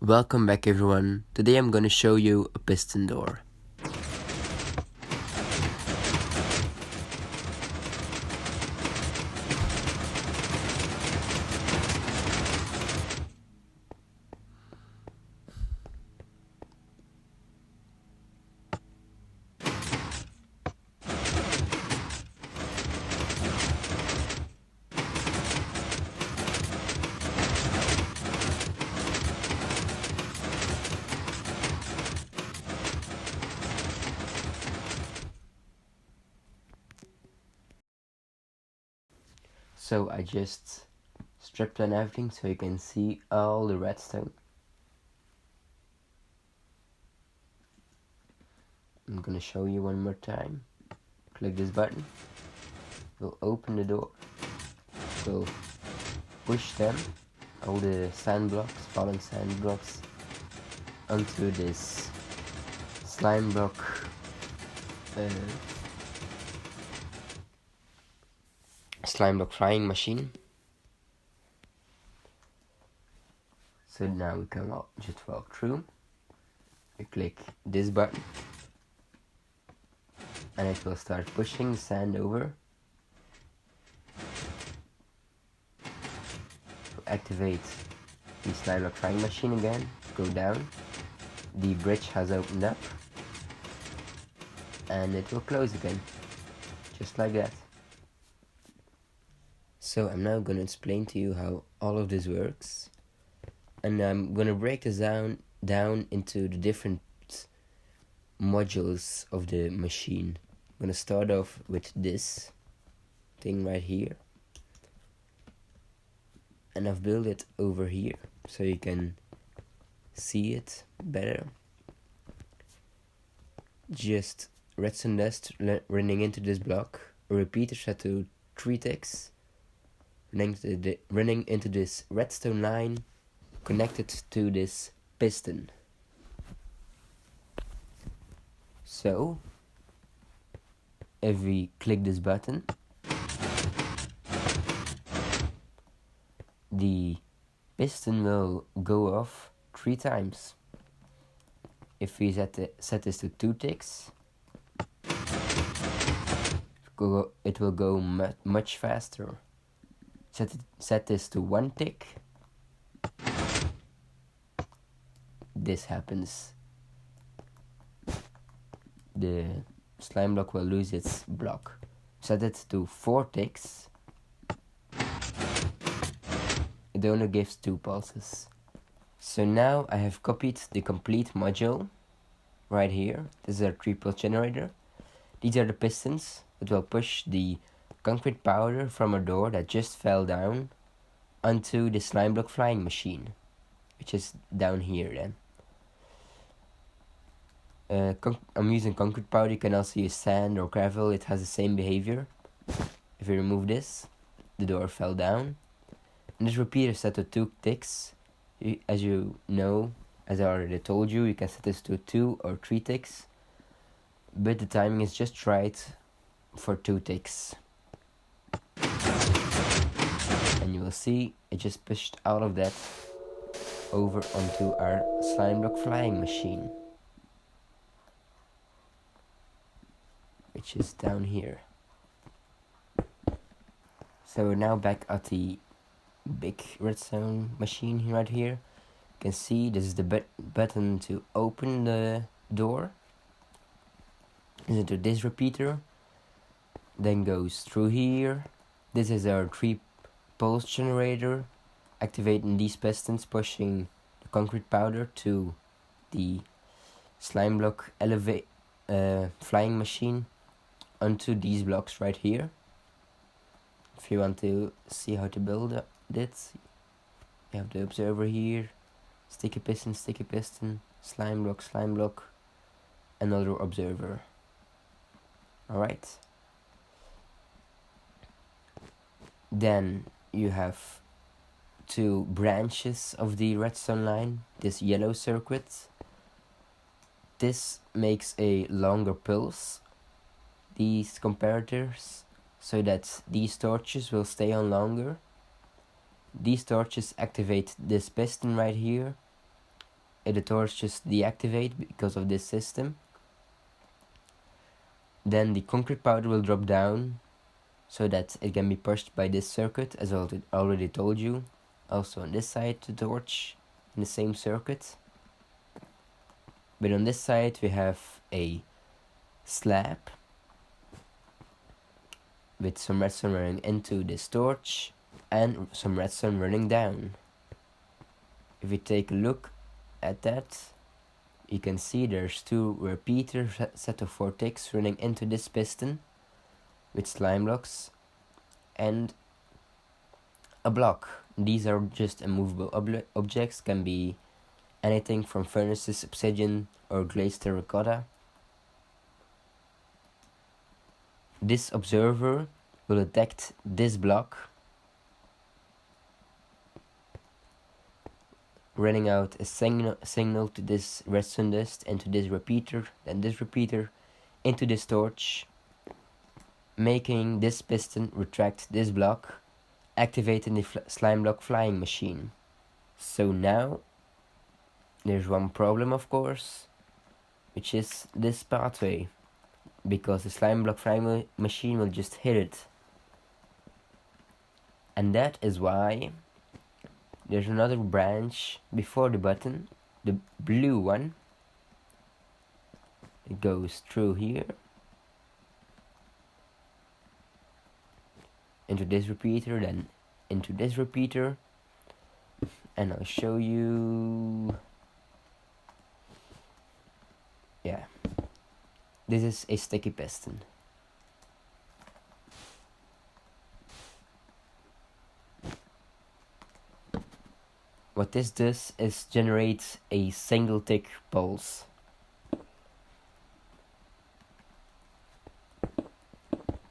Welcome back everyone. Today I'm gonna show you a piston door. So I just stripped on everything so you can see all the redstone. I'm gonna show you one more time. Click this button. We'll open the door. We'll push them, all the sand blocks, fallen sand blocks, onto this slime block flying machine. So now we can just walk through. We click this button and it will start pushing the sand over. To activate the slime block flying machine again, go down. The bridge has opened up and it will close again, just like that. So I'm now going to explain to you how all of this works, and I'm going to break this down into the different modules of the machine. I'm going to start off with this thing right here, and I've built it over here so you can see it better. Just redstone dust running into this block, a repeater set to 3 ticks, running into this redstone line connected to this piston. So if we click this button, the piston will go off 3 times. If we set this to 2 ticks, it will go much faster. Set this to 1 tick, this happens. The slime block will lose its block. Set it to 4 ticks, it only gives 2 pulses. So now I have copied the complete module right here. This is our 3-pulse generator. These are the pistons that will push the concrete powder from a door that just fell down onto the slime block flying machine, which is down here then. I'm using concrete powder. You can also use sand or gravel. It has the same behavior. If you remove this, the door fell down. And this repeater is set to 2 ticks. As you know, as I already told you, you can set this to 2 or 3 ticks, but the timing is just right for 2 ticks. And you will see it just pushed all of that over onto our slime block flying machine, which is down here. So we're now back at the big redstone machine right here. You can see this is the button to open the door. Into this repeater, then goes through here. This is our 3-pulse generator, activating these pistons, pushing the concrete powder to the slime block flying machine onto these blocks right here. If you want to see how to build it, you have the observer here, sticky piston, slime block, another observer. Alright. Then you have 2 branches of the redstone line, this yellow circuit. This makes a longer pulse, these comparators, so that these torches will stay on longer. These torches activate this piston right here, the torch just deactivate because of this system. Then the concrete powder will drop down so that it can be pushed by this circuit, as I already told you. Also on this side the torch in the same circuit. But on this side we have a slab with some redstone running into this torch and some redstone running down. If you take a look at that, you can see there's two repeater set of 4 ticks running into this piston with slime blocks and a block. These are just immovable objects, can be anything from furnaces, obsidian or glazed terracotta. This observer will detect this block, running out a signal to this redstone dust into this repeater, then this repeater into this torch, making this piston retract this block, activating the slime block flying machine. So now there's one problem, of course, which is this pathway, because the slime block flying machine will just hit it. And that is why there's another branch before the button, the blue one. It goes through here into this repeater, then into this repeater, and I'll show you. Yeah, this is a sticky piston. What this does is generate a single tick pulse.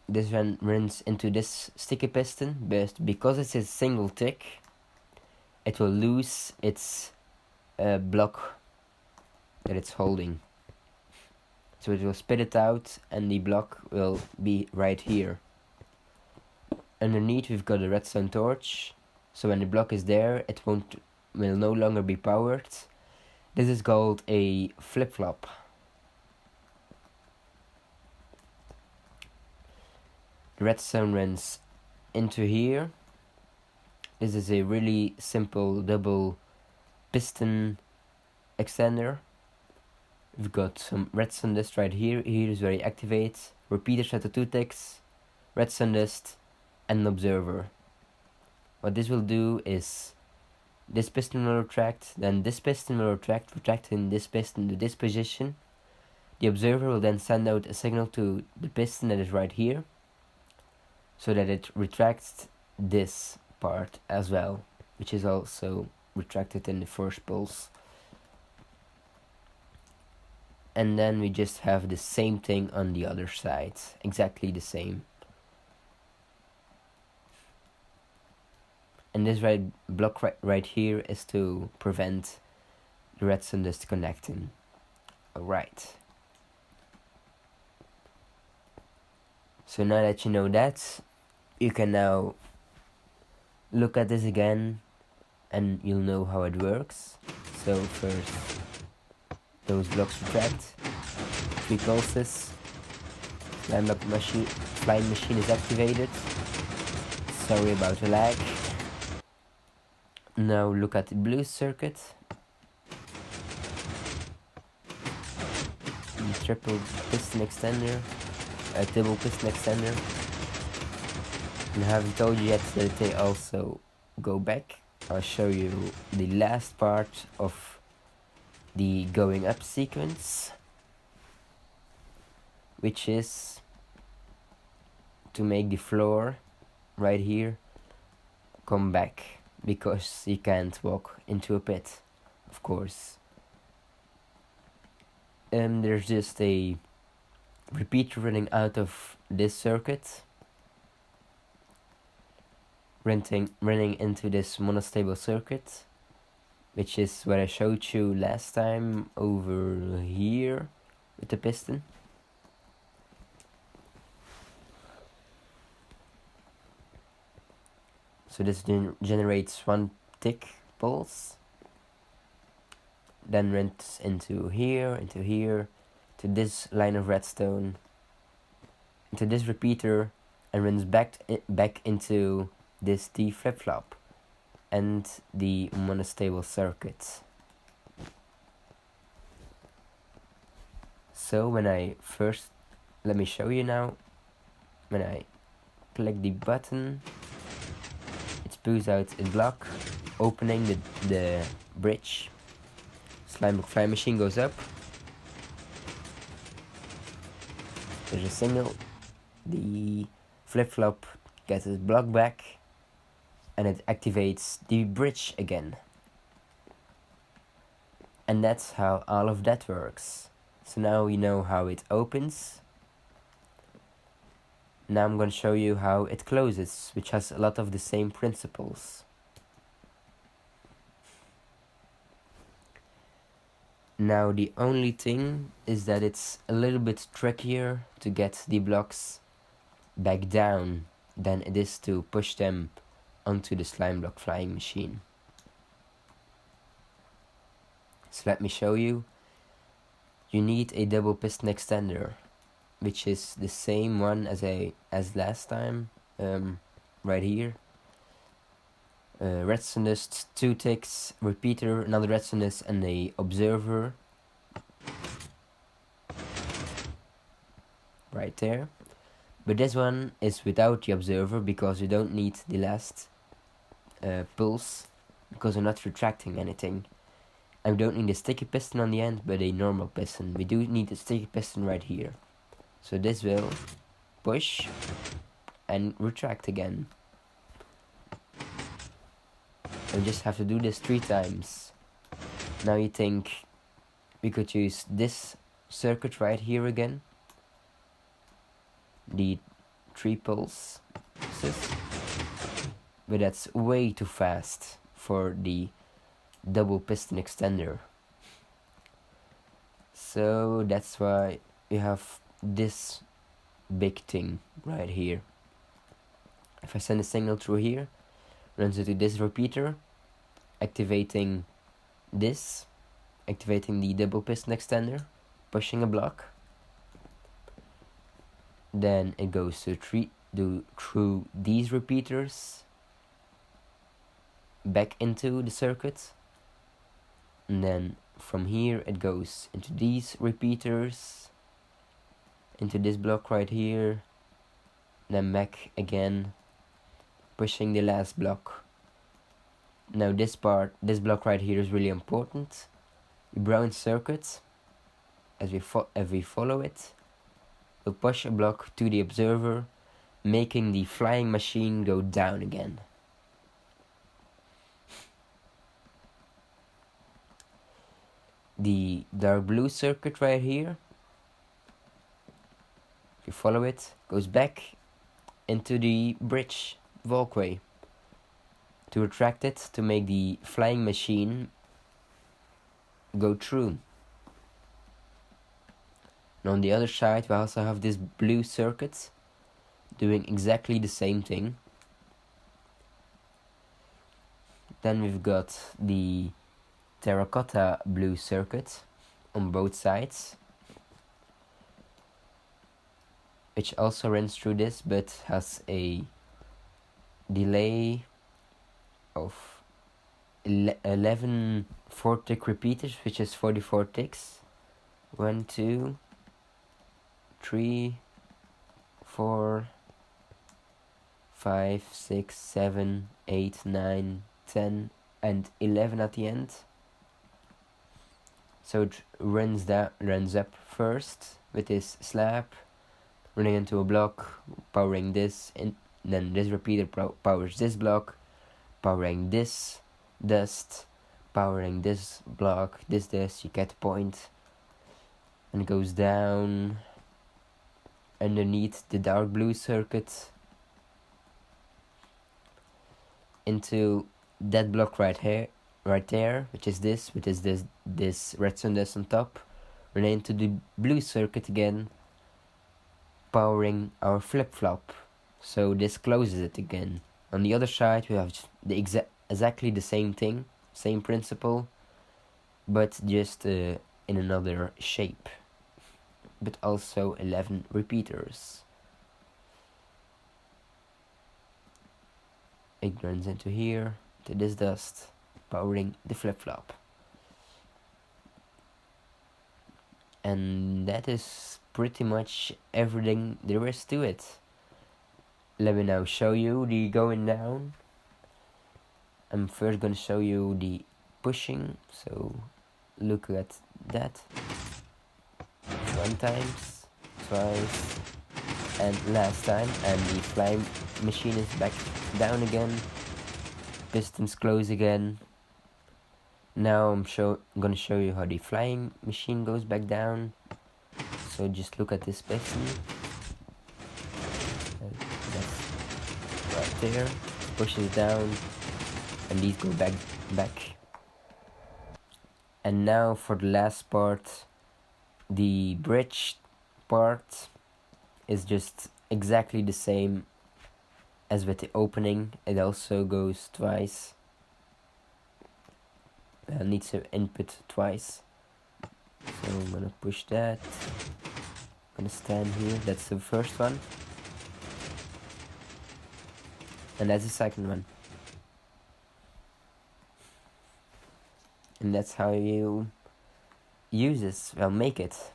This one runs into this sticky piston, but because it's a single tick, it will lose its block that it's holding. So it will spit it out and the block will be right here. Underneath we've got a redstone torch, so when the block is there it will no longer be powered. This is called a flip-flop. The redstone runs into here. This is a really simple double piston extender. We've got some redstone dust right here. Here is where you activate. Repeaters at the 2 ticks, redstone dust, and an observer. What this will do is this piston will retract, then this piston will retracting this piston to this position. The observer will then send out a signal to the piston that is right here, so that it retracts this part as well, which is also retracted in the first pulse. And then we just have the same thing on the other side, exactly the same. And this block right here is to prevent the redstone disconnecting. Alright. So now that you know that, you can now look at this again and you'll know how it works. So first, those blocks retract, 3 pulses, flying machine is activated. Sorry about the lag. Now look at the blue circuit. The triple piston extender, a double piston extender. And I haven't told you yet that they also go back. I'll show you the last part of the going up sequence, which is to make the floor right here come back, because you can't walk into a pit, of course. There's just a repeater running out of this circuit, running into this monostable circuit, which is what I showed you last time over here with the piston. So this generates 1 tick pulse. then runs into here, to this line of redstone, into this repeater, and runs back into this T flip-flop and the monostable circuit. So when I first, let me show you now, when I click the button, it spews out a block, opening the bridge. Slime block flying machine goes up. There's a signal. The flip-flop gets its block back, and it activates the bridge again. And that's how all of that works. So now we know how it opens. Now I'm going to show you how it closes, which has a lot of the same principles. Now the only thing is that it's a little bit trickier to get the blocks back down than it is to push them onto the slime block flying machine. So let me show you. You need a double piston extender, which is the same one as last time, right here. Redstone dust, 2 ticks, repeater, another redstone dust, and a observer. Right there. But this one is without the observer because you don't need the last pulse, because we're not retracting anything. And we don't need a sticky piston on the end, but a normal piston. We do need a sticky piston right here. So this will push and retract again. And we just have to do this 3 times. Now you think we could use this circuit right here again. The 3 pulses. But that's way too fast for the double piston extender. So that's why you have this big thing right here. If I send a signal through here, runs into this repeater, activating this, activating the double piston extender, pushing a block. Then it goes through these repeaters, back into the circuit. And then from here it goes into these repeaters, into this block right here, then back again, pushing the last block. Now this block right here is really important. The brown circuit, as we follow it, will push a block to the observer, making the flying machine go down again. The dark blue circuit right here, if you follow it, goes back into the bridge walkway to retract it, to make the flying machine go through. And on the other side we also have this blue circuit doing exactly the same thing. Then we've got the terracotta blue circuit on both sides, which also runs through this but has a delay of 11 4-tick repeaters, which is 44 ticks. 1, 2, 3, 4, 5, 6, 7, 8, 9, 10, and 11 at the end. So it runs up first with this slab, running into a block, powering this, and then this repeater powers this block, powering this dust, powering this block, this dust. You get the point. And it goes down underneath the dark blue circuit into that block right there, which is this redstone dust on top, running into the blue circuit again, powering our flip-flop. So this closes it again. On the other side we have the exactly the same thing, same principle. but just in another shape, but also 11 repeaters. It runs into here, to this dust, powering the flip-flop. And that is pretty much everything there is to it. Let me now show you the going down. I'm first gonna show you the pushing, so look at that. One times, twice, and last time, and the flying machine is back down again. Pistons close again. Now I'm gonna show you how the flying machine goes back down. So just look at this piston. That's right there. Pushes down, and these go back. And now for the last part, the bridge part is just exactly the same as with the opening. It also goes twice. Needs to input twice. So I'm gonna push that. I'm gonna stand here. That's the first one. And that's the second one. And that's how you use this. Well, make it.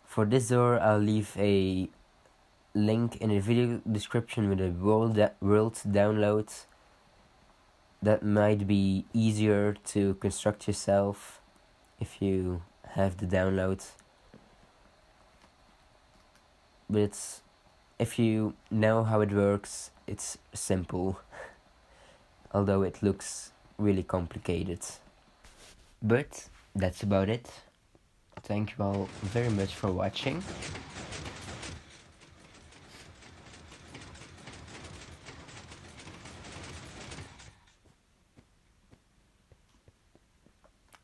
For this door, I'll leave a link in the video description with a world download that might be easier to construct yourself if you have the download. But if you know how it works, it's simple, although it looks really complicated. But that's about it. Thank you all very much for watching.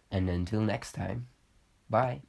And until next time, bye.